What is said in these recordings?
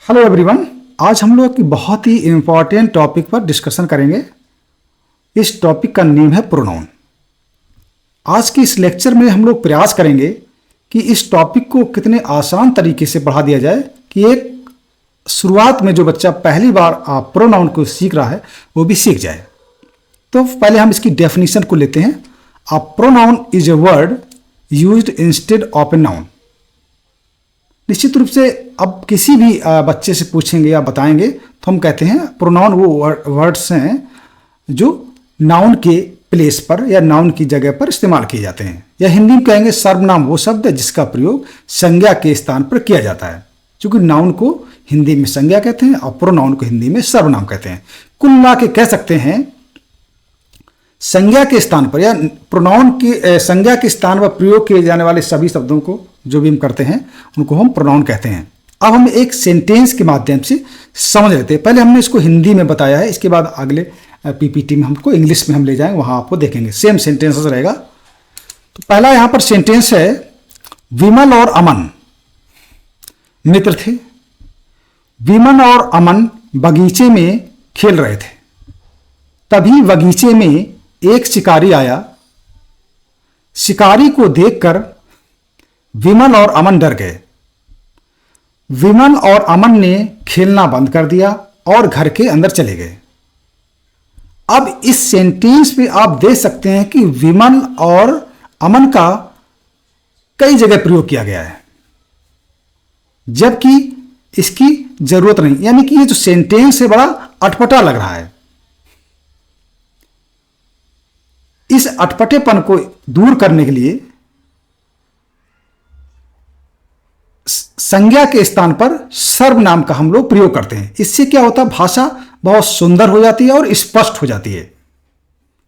Hello everyone. आज हम लोग की बहुत ही इम्पॉर्टेंट टॉपिक पर डिस्कशन करेंगे। इस टॉपिक का नेम है प्रोनाउन। आज के इस लेक्चर में हम लोग प्रयास करेंगे कि इस टॉपिक को कितने आसान तरीके से पढ़ा दिया जाए कि एक शुरुआत में जो बच्चा पहली बार प्रोनाउन को सीख रहा है वो भी सीख जाए। तो पहले हम इसकी डेफिनेशन को लेते हैं। A pronoun is a word used instead of a noun. निश्चित रूप से अब किसी भी बच्चे से पूछेंगे या बताएंगे तो हम कहते हैं प्रोनाउन वो वर्ड्स हैं जो नाउन के प्लेस पर या नाउन की जगह पर इस्तेमाल किए जाते हैं, या हिंदी में कहेंगे सर्वनाम वो शब्द है जिसका प्रयोग संज्ञा के स्थान पर किया जाता है। क्योंकि नाउन को हिंदी में संज्ञा कहते हैं और प्रोनाउन को हिंदी में सर्वनाम कहते हैं। कुल मिला के कह सकते हैं संज्ञा के स्थान पर या प्रोनाउन की संज्ञा के स्थान पर प्रयोग किए जाने वाले सभी शब्दों को जो भी हम करते हैं उनको हम प्रोनाउन कहते हैं। अब हम एक सेंटेंस के माध्यम से समझ लेते हैं। पहले हमने इसको हिंदी में बताया है, इसके बाद अगले पीपीटी में हमको इंग्लिश में हम ले जाएंगे, वहां आपको देखेंगे सेम सेंटेंस रहेगा। तो पहला यहां पर सेंटेंस है, विमल और अमन मित्र थे। विमल और अमन बगीचे में खेल रहे थे। तभी बगीचे में एक शिकारी आया। शिकारी को देखकर विमल और अमन डर गए। विमल और अमन ने खेलना बंद कर दिया और घर के अंदर चले गए। अब इस सेंटेंस में आप देख सकते हैं कि विमल और अमन का कई जगह प्रयोग किया गया है, जबकि इसकी जरूरत नहीं। यानी कि ये जो सेंटेंस है बड़ा अटपटा लग रहा है। इस अटपटेपन को दूर करने के लिए संज्ञा के स्थान पर सर्वनाम का हम लोग प्रयोग करते हैं। इससे क्या होता है, भाषा बहुत सुंदर हो जाती है और स्पष्ट हो जाती है।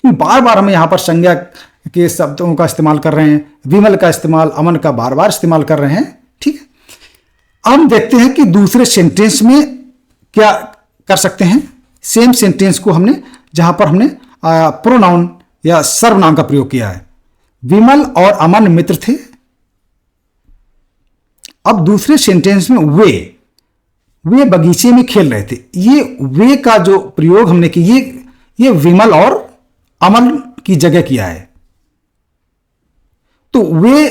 बार बार हम यहां पर संज्ञा के शब्दों का इस्तेमाल कर रहे हैं, विमल का इस्तेमाल, अमन का बार बार इस्तेमाल कर रहे हैं। ठीक है, हम देखते हैं कि दूसरे सेंटेंस में क्या कर सकते हैं। सेम सेंटेंस को हमने जहां पर हमने प्रोनाउन या सर्वनाम का प्रयोग किया है। विमल और अमन मित्र थे। अब दूसरे सेंटेंस में वे बगीचे में खेल रहे थे। ये वे का जो प्रयोग हमने किया ये विमल और अमन की जगह किया है। तो वे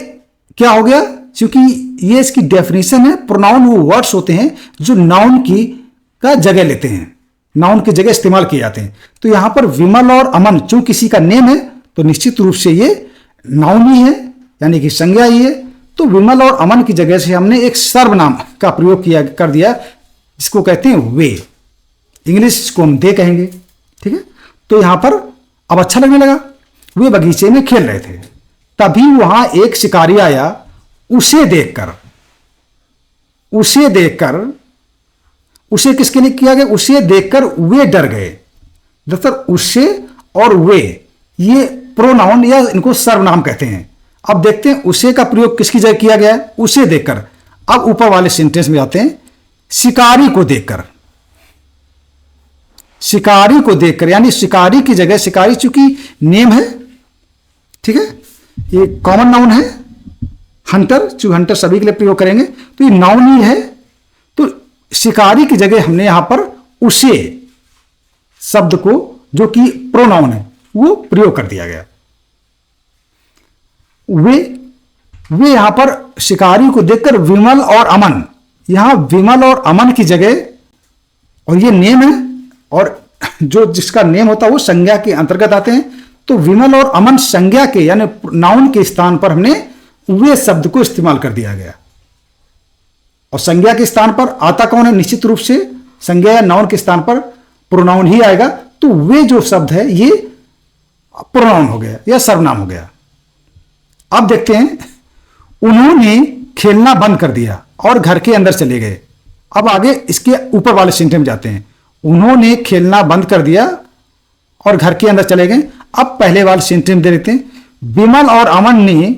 क्या हो गया, क्योंकि ये इसकी डेफिनेशन है। प्रोनाउन वो वर्ड्स होते हैं जो नाउन की का जगह लेते हैं, नाउन की जगह इस्तेमाल किए जाते हैं। तो यहां पर विमल और अमन चूंकि किसी का नेम है तो निश्चित रूप से ये नाउन ही है, यानी कि संज्ञा ही है। तो विमल और अमन की जगह से हमने एक सर्वनाम का प्रयोग कर दिया जिसको कहते हैं वे। इंग्लिश को हम दे कहेंगे। ठीक है, तो यहां पर अब अच्छा लगने लगा। वे बगीचे में खेल रहे थे। तभी वहां एक शिकारी आया। उसे देखकर उसे किसके लिए किया गया, उसे देखकर वे डर गए। दरअसल उसे और वे ये प्रोनाउन या इनको सर्वनाम कहते हैं। अब देखते हैं उसे का प्रयोग किसकी जगह किया गया है, उसे देखकर। अब ऊपर वाले सेंटेंस में आते हैं, शिकारी को देखकर, यानी शिकारी की जगह, शिकारी चूंकि नेम है, ठीक है, ये कॉमन नाउन है। हंटर, चूंकि हंटर सभी के लिए प्रयोग करेंगे तो ये नाउन ही है। तो शिकारी की जगह हमने यहां पर उसे शब्द को, जो कि प्रोनाउन है, वो प्रयोग कर दिया गया। वे यहां पर शिकारी को देखकर विमल और अमन, यहां विमल और अमन की जगह, और ये नेम है और जो जिसका नेम होता है वो संज्ञा के अंतर्गत आते हैं। तो विमल और अमन संज्ञा के यानी नाउन के स्थान पर हमने वे शब्द को इस्तेमाल कर दिया गया। और संज्ञा के स्थान पर आता कौन है, निश्चित रूप से संज्ञा या नाउन के स्थान पर प्रोनाउन ही आएगा। तो वे जो शब्द है ये प्रोनाउन हो गया या सर्वनाम हो गया। अब देखते हैं, उन्होंने खेलना बंद कर दिया और घर के अंदर चले गए। अब आगे इसके ऊपर वाले सेंटेंस में जाते हैं। उन्होंने खेलना बंद कर दिया और घर के अंदर चले गए। अब पहले वाले सेंटेंस दे देते हैं, विमल और अमन ने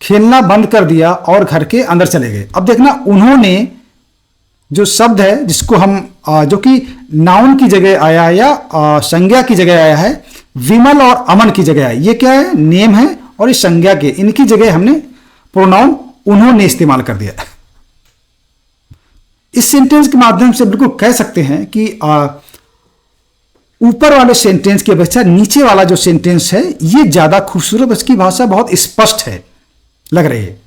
खेलना बंद कर दिया और घर के अंदर चले गए। अब देखना, उन्होंने जो शब्द है जिसको हम जो कि नाउन की जगह आया है या संज्ञा की जगह आया है, विमल और अमन की जगह आया। ये क्या है, नेम है, और इस संज्ञा के, इनकी जगह हमने प्रोनाउन उन्होंने इस्तेमाल कर दिया। इस सेंटेंस के माध्यम से बिल्कुल कह सकते हैं कि ऊपर वाले सेंटेंस की अपेक्षा नीचे वाला जो सेंटेंस है ये ज्यादा खूबसूरत, इसकी भाषा बहुत स्पष्ट है लग रही है।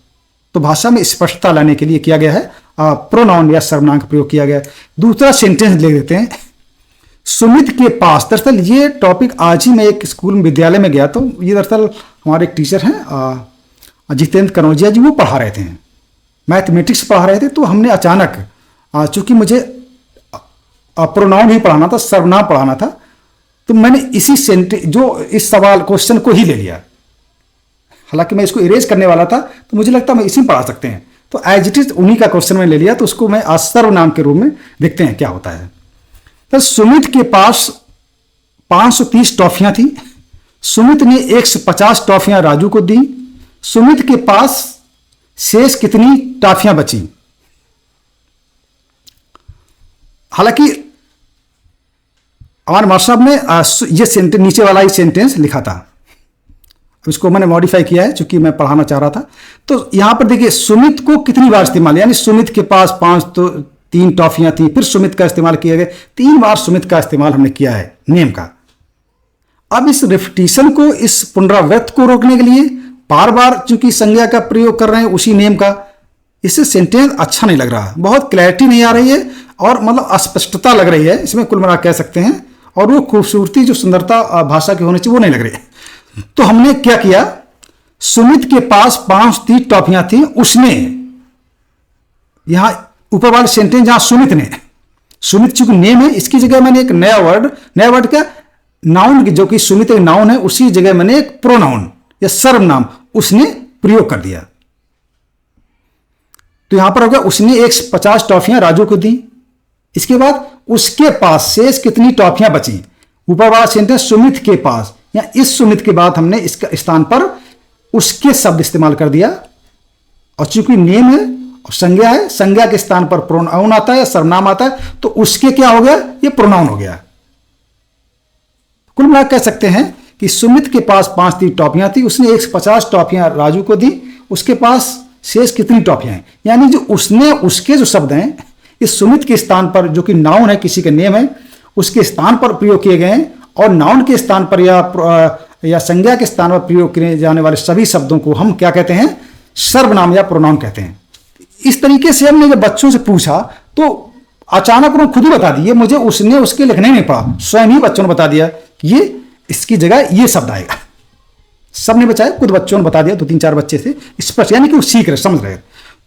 तो भाषा में स्पष्टता लाने के लिए किया गया है प्रोनाउन या सर्वनाम का प्रयोग किया गया है। दूसरा सेंटेंस ले लेते हैं, सुमित के पास। दरअसल ये टॉपिक आज ही मैं एक स्कूल में विद्यालय में गया, तो ये दरअसल हमारे एक टीचर हैं जितेंद्र कनौजिया जी, वो पढ़ा रहे थे, मैथमेटिक्स पढ़ा रहे थे। तो हमने अचानक चूंकि मुझे प्रोनाउन ही पढ़ाना था, सर्वनाम पढ़ाना था, तो मैंने इसी सेंटेंस जो इस सवाल क्वेश्चन को ही ले लिया। हालांकि मैं इसको इरेज करने वाला था, तो मुझे लगता मैं इसी में पढ़ा सकते हैं, तो एज इट इज उन्हीं का क्वेश्चन मैंने ले लिया। तो उसको मैं सर्वनाम के रूप में देखते हैं क्या होता है। तो सुमित के पास 530 टॉफियां थी। सुमित ने 150 टॉफियां राजू को दी। सुमित के पास शेष कितनी टॉफियां बची? हालांकि हमारे मास्टर साहब ने ये सेंटेंस, नीचे वाला ही सेंटेंस लिखा था, इसको मैंने मॉडिफाई किया है क्योंकि मैं पढ़ाना चाह रहा था। तो यहां पर देखिए सुमित को कितनी बार इस्तेमाल, यानी सुमित के पास 3 टॉफियां थी, फिर सुमित का इस्तेमाल किया गया, 3 बार सुमित का इस्तेमाल हमने किया है नेम का। अब इस रिपीटिशन को, इस पुनरावृत्त को रोकने के लिए बार बार चूंकि संज्ञा का प्रयोग कर रहे हैं उसी नेम का, इससे सेंटेंस अच्छा नहीं लग रहा, बहुत क्लैरिटी नहीं आ रही है और मतलब अस्पष्टता लग रही है इसमें, कुल मिला कह सकते हैं। और वो खूबसूरती जो सुंदरता भाषा की होनी चाहिए वो नहीं लग रही है। तो हमने क्या किया, सुमित के पास 530 टॉफियां थी, उसने, यहां ऊपर वाले सेंटेंस जहां सुमित ने, सुमित चूंकि नेम है, इसकी जगह मैंने एक नया वर्ड क्या, नाउन, जो कि सुमित एक नाउन है, उसी जगह मैंने एक प्रोनाउन या सर्वनाम उसने प्रयोग कर दिया। तो यहां पर हो गया उसने 150 टॉफियां राजू को दी। इसके बाद उसके पास शेष कितनी टॉफियां बची? ऊपर वाला सेंटेंस सुमित के पास, या इस सुमित के बाद हमने इसका स्थान पर उसके शब्द इस्तेमाल कर दिया। और चूंकि नेम है और संज्ञा है, संज्ञा के स्थान पर प्रोनाउन आता है या सर्वनाम आता है, तो उसके क्या हो गया, ये प्रोनाउन हो गया। कुल मिलाकर कह सकते हैं कि सुमित के पास 5 टॉफियां थी, उसने 150 टॉफियां राजू को दी। उसके पास शेष कितनी टॉफियां हैं, यानी जो उसने, उसके जो शब्द हैं इस सुमित के स्थान पर, जो कि नाउन है, किसी का नेम है, उसके स्थान पर प्रयोग किए गए हैं। और नाउन के स्थान पर या संज्ञा के स्थान पर प्रयोग किए जाने वाले सभी शब्दों को हम क्या कहते हैं, सर्वनाम या प्रोनाउन कहते हैं। इस तरीके से हमने जब बच्चों से पूछा तो अचानक उन्होंने खुद ही बता दिए, मुझे उसने उसके लिखने नहीं पड़ा, स्वयं ही बच्चों ने बता दिया ये इसकी जगह ये शब्द आएगा। सबने बचाया, खुद बच्चों ने बता दिया, 2-3-4 बच्चे से स्पष्ट, यानी कि वो सीख रहे, समझ रहे।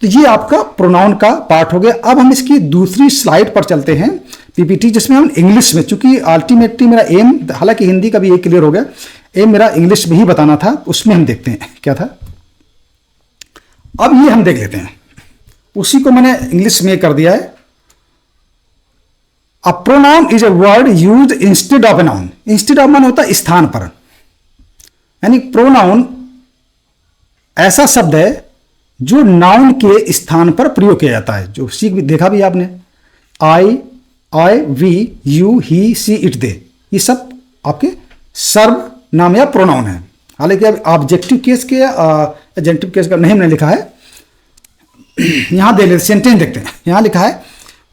तो ये आपका प्रोनाउन का पार्ट हो गया। अब हम इसकी दूसरी स्लाइड पर चलते हैं, पीपीटी, जिसमें हम इंग्लिश में, चूंकि अल्टीमेटली मेरा एम, हालांकि हिंदी का भी एक क्लियर हो गया, एम मेरा इंग्लिश में ही बताना था, उसमें हम देखते हैं क्या था। अब ये हम देख लेते हैं, उसी को मैंने इंग्लिश में कर दिया है। A pronoun is a word used instead of a noun. Instead of मान होता है स्थान पर, यानी प्रोनाउन ऐसा शब्द है जो नाउन के स्थान पर प्रयोग किया जाता है। जो सीख भी देखा भी आपने, I, we, you, he, she, it, they, ये सब आपके सर्वनाम या प्रोनाउन है। हालांकि अब ऑब्जेक्टिव केस के एडजेक्टिव केस का नहीं हमने लिखा है। यहां दे लेते, सेंटेंस देखते हैं। यहां लिखा है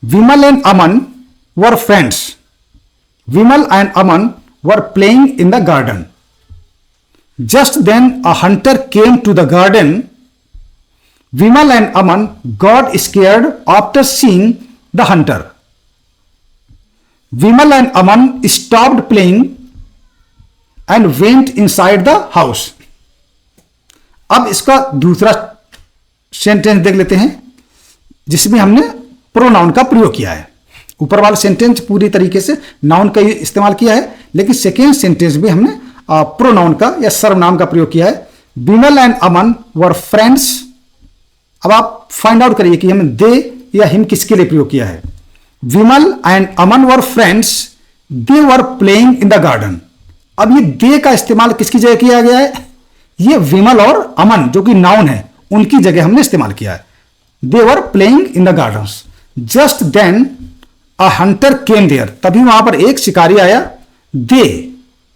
Vimal and Aman were friends. Vimal and Aman were playing in the garden. Just then a hunter came to the garden. Vimal and Aman got scared after seeing the hunter. Vimal and Aman stopped playing and went inside the house. अब इसका दूसरा sentence देख लेते हैं, जिसमें हमने pronoun का प्रयोग किया है। ऊपर वाला सेंटेंस पूरी तरीके से नाउन का ही इस्तेमाल किया है, लेकिन सेकेंड सेंटेंस में हमने प्रोनाउन का या सर्वनाम का प्रयोग किया है। Vimal and Aman were friends. अब आप फाइंड आउट करिए कि हमने दे या हिम किसके लिए प्रयोग किया है। Vimal and Aman were friends, they were playing in the garden. अब ये दे का इस्तेमाल किसकी जगह किया गया है, ये विमल और अमन जो कि नाउन है उनकी जगह हमने इस्तेमाल किया है। They were playing in the garden. Just then a hunter came there, तभी वहां पर एक शिकारी आया। They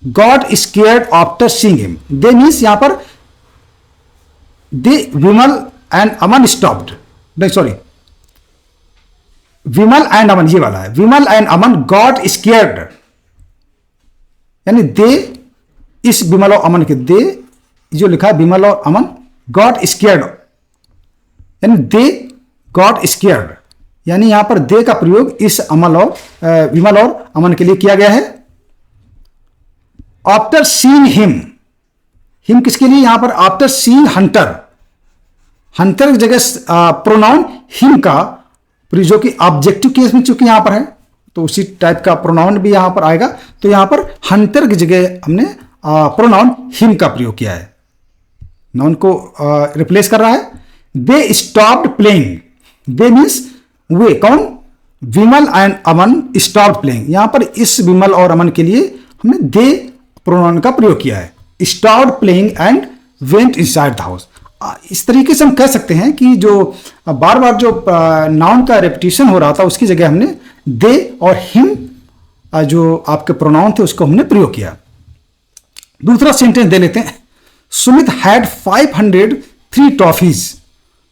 got scared after seeing him. They means यहां पर they, Vimal and Aman stopped, नहीं सॉरी, विमल एंड अमन, ये वाला है, Vimal and Aman got scared, यानी दे, इस विमल और अमन के, दे जो लिखा है विमल और अमन गॉट स्केयर्ड, यानी दे गॉट स्केयर्ड, यानी यहां पर दे का प्रयोग इस विमल और अमन के लिए किया गया है। आफ्टर सीइंग हिम, हिम किसके लिए, यहां पर आफ्टर सीइंग हंटर, हंटर की जगह प्रोनाउन हिम का, जो कि ऑब्जेक्टिव केस में चूंकि यहां पर है तो उसी टाइप का प्रोनाउन भी यहां पर आएगा, तो यहां पर हंटर की जगह हमने प्रोनाउन हिम का प्रयोग किया है, नाउन को रिप्लेस कर रहा है। They stopped playing, they means वे, कौन, Vimal and Aman stopped playing, यहां पर इस विमल और अमन के लिए हमने दे प्रोनाउन का प्रयोग किया है। Stopped playing and went inside the house, इस तरीके से हम कह सकते हैं कि जो बार बार जो नाउन का रेपिटेशन हो रहा था उसकी जगह हमने दे और हिम जो आपके प्रोनाउन थे उसको हमने प्रयोग किया। दूसरा सेंटेंस दे लेते हैं, Sumit had 503 toffees,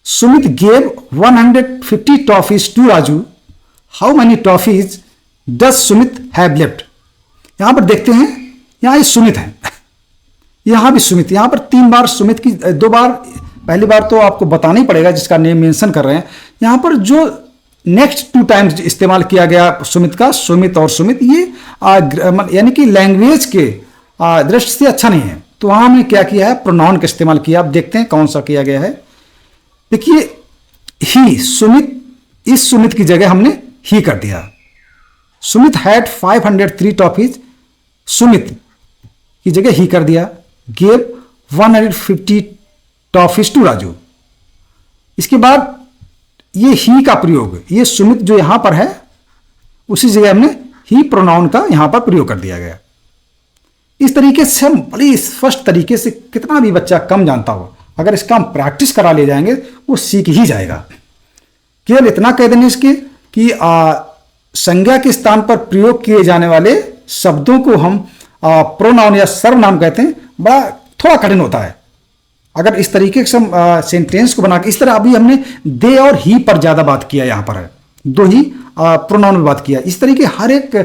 Sumit gave 150 toffees to Raju, how many toffees does Sumit have left. यहां पर देखते हैं, यहां ये सुमित है, यहां भी सुमित, यहां पर 3 बार सुमित की, 2 बार, पहली बार तो आपको बताना ही पड़ेगा जिसका नेम मेंशन कर रहे हैं। यहां पर जो नेक्स्ट 2 टाइम्स इस्तेमाल किया गया सुमित का, सुमित और सुमित, ये यानी कि लैंग्वेज के दृष्टि से अच्छा नहीं है, तो वहां हमने क्या किया है, प्रोनाउन का इस्तेमाल किया। आप देखते हैं कौन सा किया गया है। देखिए ही, सुमित, इस सुमित की जगह हमने ही कर दिया। सुमित हैड 503 टॉफीज, सुमित की जगह ही कर दिया। गेव 150 टॉफीज टू राजू, इसके बाद ये ही का प्रयोग, ये सुमित जो यहां पर है उसी जगह हमने ही प्रोनाउन का यहां पर प्रयोग कर दिया गया। इस तरीके से हम बड़ी स्पष्ट तरीके से, कितना भी बच्चा कम जानता हो, अगर इसका हम प्रैक्टिस करा ले जाएंगे वो सीख ही जाएगा। केवल इतना कह देने इसके कि संज्ञा के स्थान पर प्रयोग किए जाने वाले शब्दों को हम प्रोनाउन या सर्वनाम कहते हैं, बड़ा थोड़ा कठिन होता है। अगर इस तरीके से हम सेंटेंस को बना के, इस तरह अभी हमने दे और ही पर ज्यादा बात किया, यहां पर है 2 ही प्रोनाउन में बात किया। इस तरीके हर एक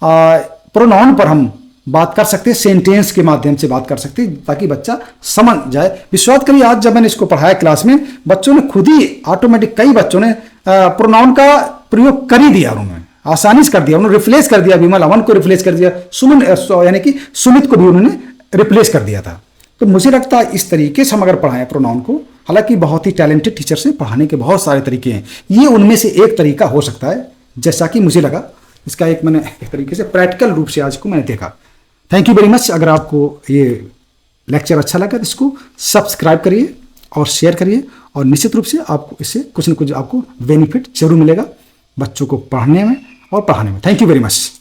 प्रोनाउन पर हम बात कर सकते हैं, सेंटेंस के माध्यम से बात कर सकते हैं, ताकि बच्चा समझ जाए। विश्वास करिए, आज जब मैंने इसको पढ़ाया क्लास में, बच्चों ने खुद ही ऑटोमेटिक, कई बच्चों ने प्रोनाउन का प्रयोग कर ही दिया, उन्होंने आसानी से कर दिया, उन्होंने रिप्लेस कर दिया, विमल अमन को रिप्लेस कर दिया, सुमन यानी कि सुमित को भी उन्होंने रिप्लेस कर दिया था। तो मुझे लगता है इस तरीके से हम अगर पढ़ाएं प्रोनाउन को, हालांकि बहुत ही टैलेंटेड टीचर से पढ़ाने के बहुत सारे तरीके हैं, ये उनमें से एक तरीका हो सकता है, जैसा कि मुझे लगा। इसका मैंने एक तरीके से प्रैक्टिकल रूप से आज को मैंने देखा। Thank you very much. अगर आपको ये लेक्चर अच्छा लगा तो इसको सब्सक्राइब करिए और शेयर करिए, और निश्चित रूप से आपको इससे कुछ न कुछ आपको बेनिफिट जरूर मिलेगा बच्चों को पढ़ने में और पढ़ाने में। Thank you very much.